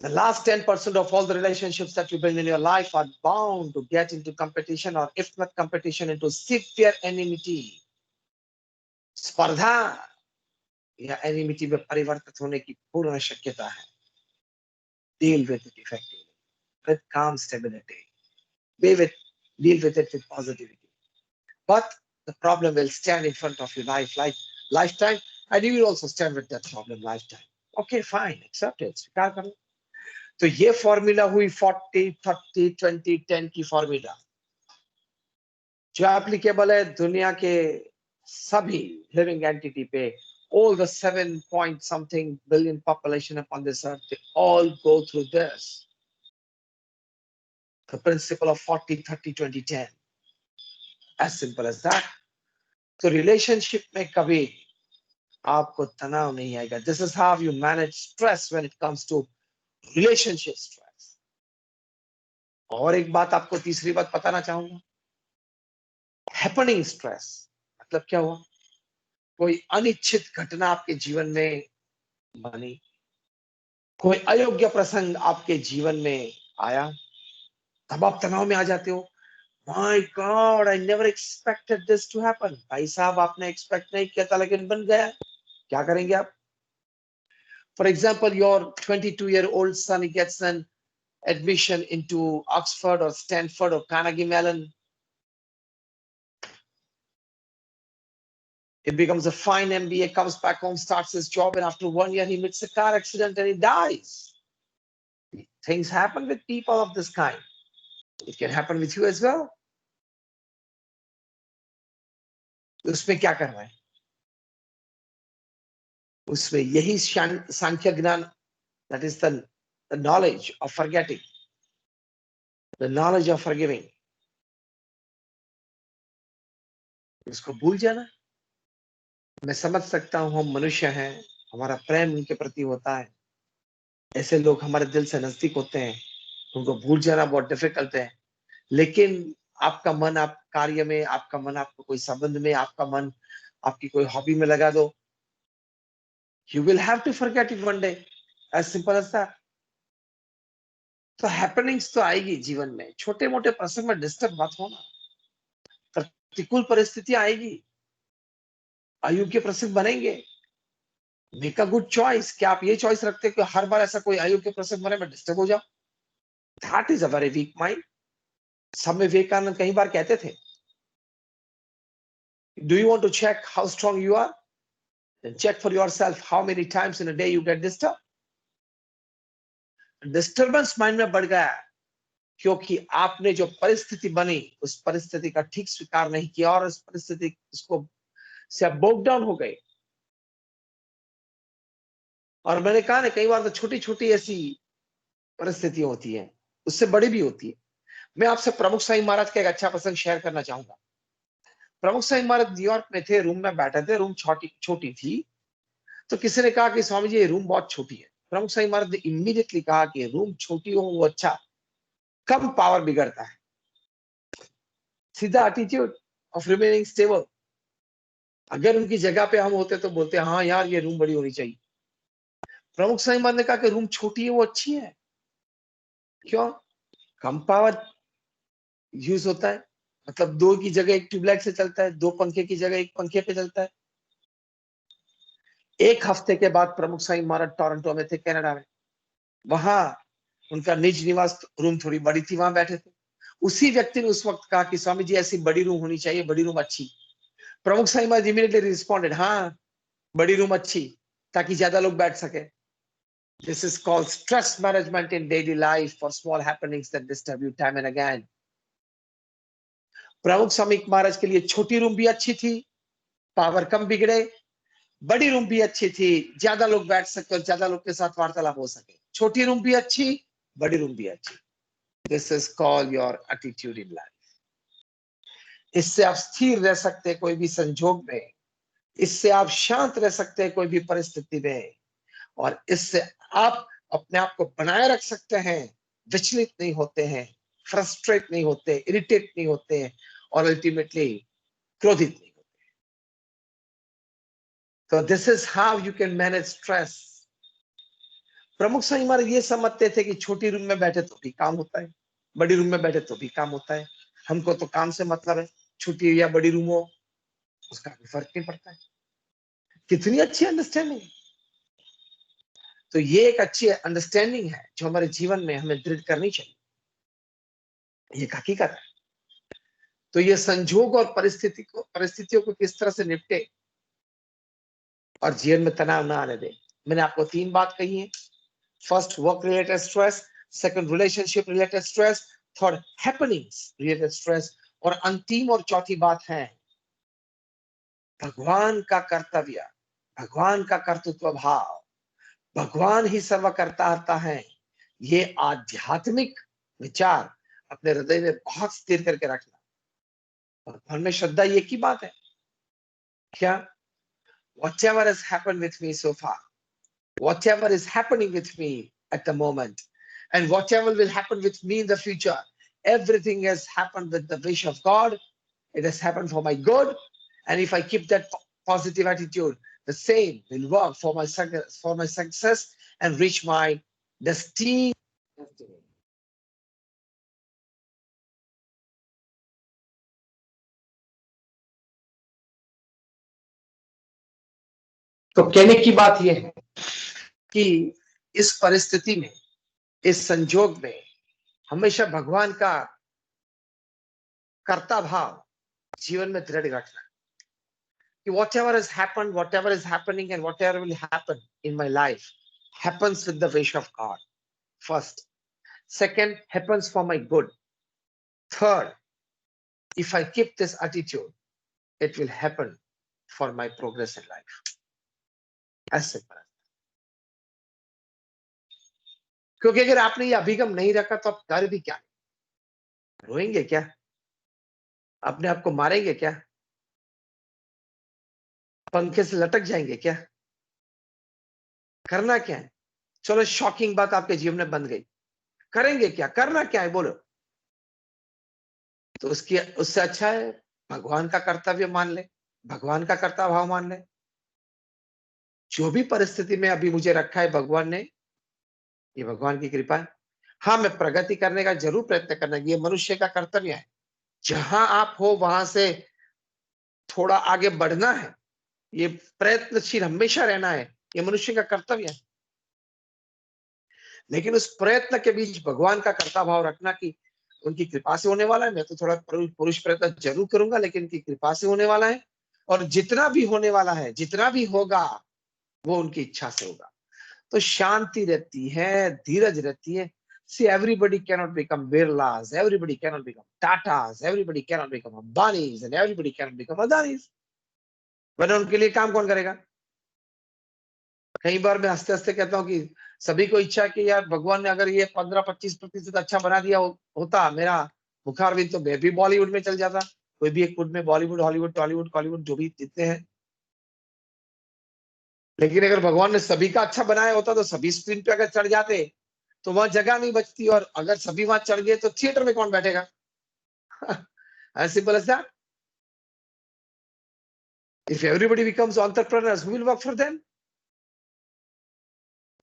The last 10% of all the relationships that you build in your life are bound to get into competition, or if not competition, into severe enmity. स्पर्धा या enmity में परिवर्तित होने की पूर्ण शक्यता है. Deal with it effectively, with calm stability. Deal with it with positivity. But the problem will stand in front of you lifetime, and you will also stand with that problem lifetime. Okay, fine, accept it, स्वीकार करो. तो ये formula हुई 40 30 20 10 की formula, जो applicable है दुनिया के सभी लिविंग एंटिटी पे. All the 7 point something billion population upon this earth, they all go through this. The principle of 40 30 20 10. As simple as that. तो रिलेशनशिप में कभी आपको तनाव नहीं आएगा. This is how you manage stress when it comes to relationship stress. और एक बात आपको तीसरी बात बताना चाहूंगा. Happening stress मतलब क्या हुआ? कोई अनिच्छित घटना आपके जीवन में बनी, कोई अयोग्य प्रसंग आपके जीवन में आया, तब आप तनाव में आ जाते हो. My God, I never expected this to happen. भाई साहब आपने एक्सपेक्ट नहीं किया था लेकिन बन गया. क्या करेंगे आप? For example, your 22-year-old son, he gets an admission into Oxford or Stanford or Carnegie Mellon. He becomes a fine MBA, comes back home, starts his job, and after 1 year, he meets a car accident and he dies. Things happen with people of this kind. It can happen with you as well. उसमें क्या करना है? उसमें यही सांख्य ज्ञान, that is the knowledge of forgetting, the knowledge of forgiving. उसको भूल जाना. मैं समझ सकता हूं हम मनुष्य हैं, हमारा प्रेम उनके प्रति होता है, ऐसे लोग हमारे दिल से नजदीक होते हैं, उनको भूल जाना बहुत डिफिकल्ट है। लेकिन आपका मन आप कार्य में, आपका मन आपको कोई संबंध में, आपका मन आपकी कोई हॉबी में लगा दो, you will have to forget it one day, as simple as that. तो हैपनिंग्स तो आएगी जीवन में, छोटे मोटे प्रसंग में डिस्टर्ब मत होना, प्रतिकूल परिस्थितियां आएगी, अयोग्य प्रसंग बनेंगे, मेक अ गुड चॉइस। क्या आप ये चॉइस रखते हैं कि हर बार ऐसा कोई अयोग्य प्रसंग बने मैं डिस्टर्ब हो जाऊं? That is a very weak mind. Swami Vivekananda कई बार कहते थे, do you want to check how strong you are, then check for yourself how many times in a day you get disturbed. Disturbance mind में बढ़ गया क्योंकि आपने जो परिस्थिति बनी उस परिस्थिति का ठीक स्वीकार नहीं किया और उस परिस्थिति उसको से आप बोक डाउन हो गए। और मैंने कहा ना, कई बार तो छोटी छोटी ऐसी परिस्थितियां होती है, उससे बड़ी भी होती है। मैं आपसे प्रमुख साईं महाराज का एक अच्छा प्रसंग शेयर करना चाहूंगा। प्रमुख साईं महाराज न्यूयॉर्क में थे, रूम में बैठे थे, रूम छोटी छोटी थी। तो किसी ने कहा कि स्वामी जी ये रूम बहुत छोटी है। प्रमुख साईं महाराज ने इमीडिएटली कहा कि रूम छोटी हो वो अच्छा, कम पावर बिगड़ता है। सीधा एटीट्यूड ऑफ रिमेनिंग स्टेबल। अगर उनकी जगह पे हम होते तो बोलते हाँ यार ये रूम बड़ी होनी चाहिए। प्रमुख साईं महाराज ने कहा कि रूम छोटी है वो अच्छी है। क्यों? कम पावर यूज होता है, मतलब दो की जगह एक ट्यूबलाइट से चलता है, दो पंखे की जगह एक पंखे पे चलता है। एक हफ्ते के बाद प्रमुख साईं महाराज टोरंटो में थे, कनाडा में। वहां उनका निज निवास रूम थोड़ी बड़ी थी, वहां बैठे थे। उसी व्यक्ति ने उस वक्त कहा कि स्वामी जी ऐसी बड़ी रूम होनी चाहिए, बड़ी रूम अच्छी। प्रमुख साईं महाराज इमीडिएटली रिस्पॉन्डेड, हाँ बड़ी रूम अच्छी, ताकि ज्यादा लोग बैठ सके। This is called stress management in daily life for small happenings that disturb you time and again. प्रमुख स्वामी महाराज के लिए छोटी रूम भी अच्छी थी, पावर कम बिगड़े। बड़ी रूम भी अच्छी थी, ज्यादा लोग बैठ सके और ज्यादा लोग के साथ वार्तालाप हो सके। छोटी रूम भी अच्छी, बड़ी रूम भी अच्छी। This is called your attitude in life. इससे आप स्थिर रह सकते हैं कोई भी संजोग में, इससे आप शांत रह सकते हैं कोई भी परिस्थिति में, और इससे आप अपने आप को बनाए रख सकते हैं, विचलित नहीं होते हैं, फ्रस्ट्रेट नहीं होते, इरिटेट नहीं होते हैं, और अल्टीमेटली क्रोधित नहीं होते। तो this is how you can manage stress. प्रमुख स्वामी महाराज ये समझते थे कि छोटी रूम में बैठे तो भी काम होता है, बड़ी रूम में बैठे तो भी काम होता है। हमको तो काम से मतलब है, छोटी या बड़ी रूम हो उसका कोई फर्क नहीं पड़ता है। कितनी अच्छी अंडरस्टैंडिंग। तो ये एक अच्छी अंडरस्टैंडिंग है जो हमारे जीवन में हमें दृढ़ करनी चाहिए, ये हकीकत है। तो ये संजोग और परिस्थितियों को किस तरह से निपटे और जीवन में तनाव ना आने दे। मैंने आपको 3 बात कही है। First, work related stress, second relationship related stress, third happenings related stress, और अंतिम और चौथी बात है भगवान का कर्तव्य, भगवान का कर्तृत्व भाव। भगवान ही सर्व करता है। ये आध्यात्मिक विचार अपने हृदय में बहुत स्थिर करके रखना। भगवान में श्रद्धा ये की बात है क्या? Whatever has happened with me so far, whatever is happening with me at the moment, and whatever will happen with me in the future, everything has happened with the wish of God. It has happened for my good. And if I keep that positive attitude, the same will work for my success and reach my destiny. तो कहने की बात यह है कि इस परिस्थिति में, इस संजोग में हमेशा भगवान का कर्ता भाव जीवन में दृढ़ रखना कि whatever has happened, whatever is happening, and whatever will happen in my life happens with the wish of God. First. Second, happens for my good. Third, if I keep this attitude, it will happen for my progress in life. As simple. क्योंकि अगर आपने ये अभिगम नहीं रखा तो आप कर भी क्या? रोएंगे क्या? अपने आप को मारेंगे क्या? पंखे से लटक जाएंगे क्या? करना क्या है? चलो शॉकिंग बात आपके जीवन में बन गई, करेंगे क्या, करना क्या है बोलो? तो उससे अच्छा है भगवान का कर्तव्य मान ले, भगवान का कर्तव्य भाव मान ले। जो भी परिस्थिति में अभी मुझे रखा है भगवान ने, ये भगवान की कृपा है। हाँ, मैं प्रगति करने का जरूर प्रयत्न करना, ये मनुष्य का कर्तव्य है। जहां आप हो वहां से थोड़ा आगे बढ़ना है, ये प्रयत्नशील हमेशा रहना है, ये मनुष्य का कर्तव्य है। लेकिन उस प्रयत्न के बीच भगवान का कर्ता भाव रखना कि उनकी कृपा से होने वाला है। मैं तो थोड़ा पुरुष प्रयत्न जरूर करूंगा, लेकिन उनकी कृपा से होने वाला है, और जितना भी होने वाला है, जितना भी होगा, वो उनकी इच्छा से होगा। तो शांति रहती है, धीरज रहती है। See, everybody cannot become Birlas, everybody cannot become Tatas, everybody cannot become Ambanis, and everybody cannot become Adanis. वरना उनके लिए काम कौन करेगा? कई बार मैं हंसते हंसते कहता हूँ कि सभी को इच्छा है कि यार भगवान ने अगर ये 15-25% अच्छा बना दिया होता मेरा मुखार भी, तो मैं भी बॉलीवुड में चल जाता। कोई भी एक फुट में बॉलीवुड, हॉलीवुड, टॉलीवुड, कॉलीवुड जो भी जितने हैं। लेकिन अगर भगवान ने सभी का अच्छा बनाया होता तो सभी स्क्रीन पे अगर चढ़ जाते तो वहां जगह नहीं बचती, और अगर सभी वहां चढ़ गए तो थिएटर में कौन बैठेगा? as simple as that. If everybody becomes entrepreneurs, who will work for them?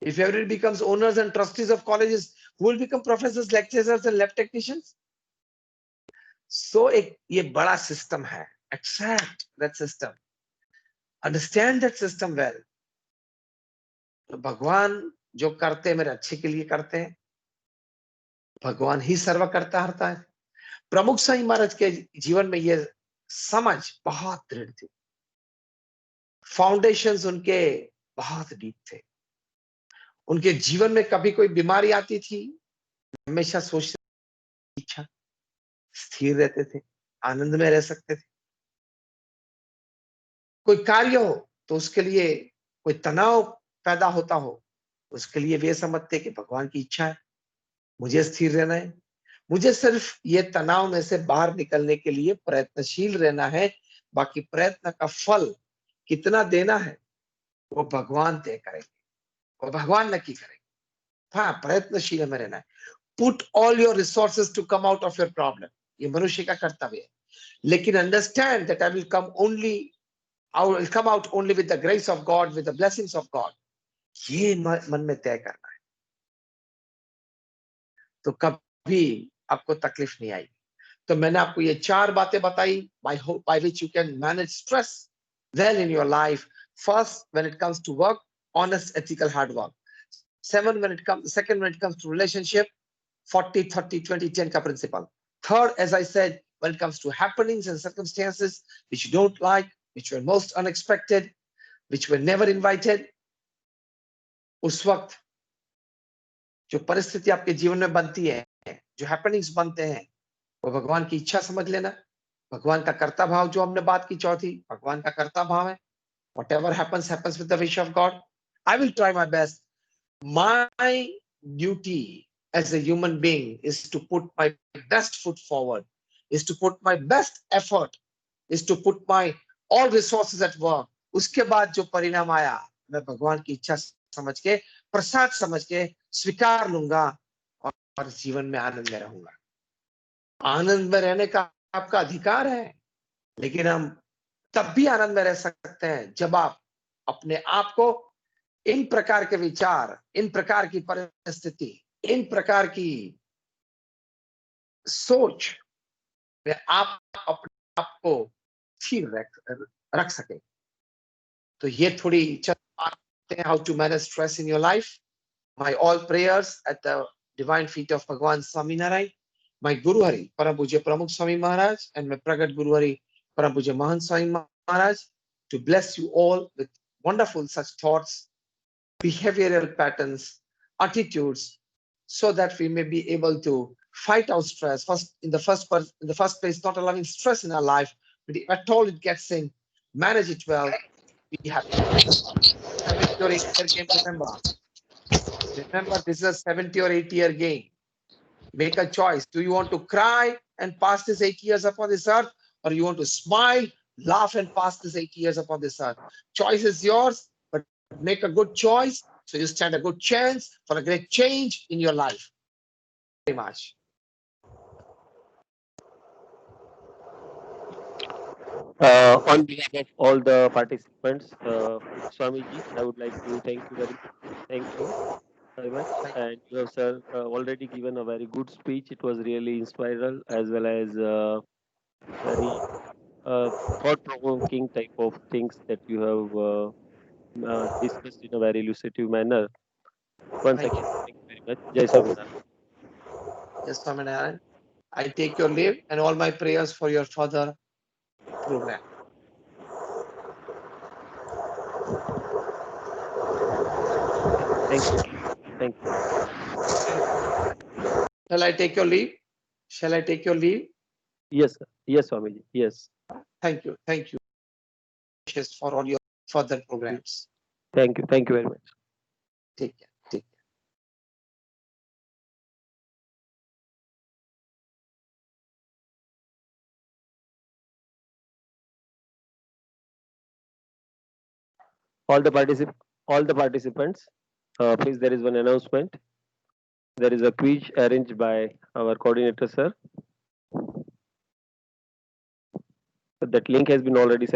If everybody becomes owners and trustees of colleges, who will become professors, lecturers and lab technicians? So एक ये बड़ा system है. Accept that system. Understand that system well. तो भगवान जो करते हैं मेरे अच्छे के लिए करते हैं। भगवान ही सर्व करता हरता है। प्रमुख स्वामी महाराज के जीवन में ये समझ बहुत दृढ़ थी। फाउंडेशंस उनके बहुत डीप थे। उनके जीवन में कभी कोई बीमारी आती थी, हमेशा सोचते इच्छा, स्थिर रहते थे, आनंद में रह सकते थे। कोई कार्य हो तो उसके लिए कोई तनाव पैदा होता हो, उसके लिए वे समझते कि भगवान की इच्छा है, मुझे स्थिर रहना है, मुझे सिर्फ ये तनाव में से बाहर निकलने के लिए प्रयत्नशील रहना है। बाकी प्रयत्न का फल कितना देना है वो भगवान तय करेंगे, वो भगवान नक्की करेंगे। हाँ, प्रयत्नशील में रहना है। Put all your resources to come out of your problem, ये मनुष्य का कर्तव्य है। लेकिन understand that I will come out only with the grace of God, with the blessings of God. ये मन में तय करना है, तो कभी आपको तकलीफ नहीं आएगी। तो मैंने आपको ये 4 बातें बताई by which you can manage stress well in your life. First, when it comes to work, honest, ethical, hard work. Second, when it comes to relationship, 40-30-20-10 का principle. Third, as I said, when it comes to happenings and circumstances which you don't like, which were most unexpected, which were never invited, उस वक्त जो परिस्थिति आपके जीवन में बनती है, जो हैपनिंग्स बनते हैं, वो भगवान की इच्छा समझ लेना। भगवान का कर्ता भाव जो हमने बात की चौथी, भगवान का कर्ता भाव है। Whatever happens, happens with the wish of God. I will try my best. My duty as a human being is to put my best foot forward, is to put my best effort, is to put my all resources at work. उसके बाद जो परिणाम आया, मैं भगवान की इच्छा समझ के, प्रसाद समझ के स्वीकार लूंगा और जीवन में आनंद में रहूंगा। आनंद में रहने का आपका अधिकार है, लेकिन हम तब भी आनंद में रह सकते हैं जब आप अपने आप को इन प्रकार के विचार, इन प्रकार की परिस्थिति, इन प्रकार की सोच में आप अपने आप को स्थिर रख सके। तो ये थोड़ी बातें हैं how to manage stress in your life. My all prayers at the divine feet of Bhagwan Swaminarayan, my Guru Hari परम पूज्य प्रमुख स्वामी महाराज, एंड माय प्रगट गुरु हरि परम पूज्य महंत Swami Maharaj, to bless you all with wonderful such thoughts, behavioral patterns, attitudes, so that we may be able to fight our stress. In the first place, not allowing stress in our life, but if at all it gets in, manage it well, be happy. 70 or 80-year game, remember this is a 70 or 80-year game. Make a choice. Do you want to cry and pass this 8 years upon this earth, or you want to smile, laugh and pass this 8 years upon this earth? Choice is yours, but make a good choice So you stand a good chance for a great change in your life. Very much. On behalf of all the participants, Swamiji, I would like to thank you very much. And you have, sir, already given a very good speech. It was really inspiring as well as very thought-provoking type of things that you have discussed in a very elucidative manner. Once Thank again, you. thank you very much. Jai Swaminarayan. Yes, Swaminarayan. I take your leave and all my prayers for your further program. Thank you. Thank you. Shall I take your leave? Shall I take your leave? Yes, sir. Yes, Swamiji. Yes. Thank you. Thank you for all your further programs. Thank you. Thank you very much. Take care. Take care. All the participants, please, there is one announcement. There is a quiz arranged by our coordinator, sir. That link has been already sent.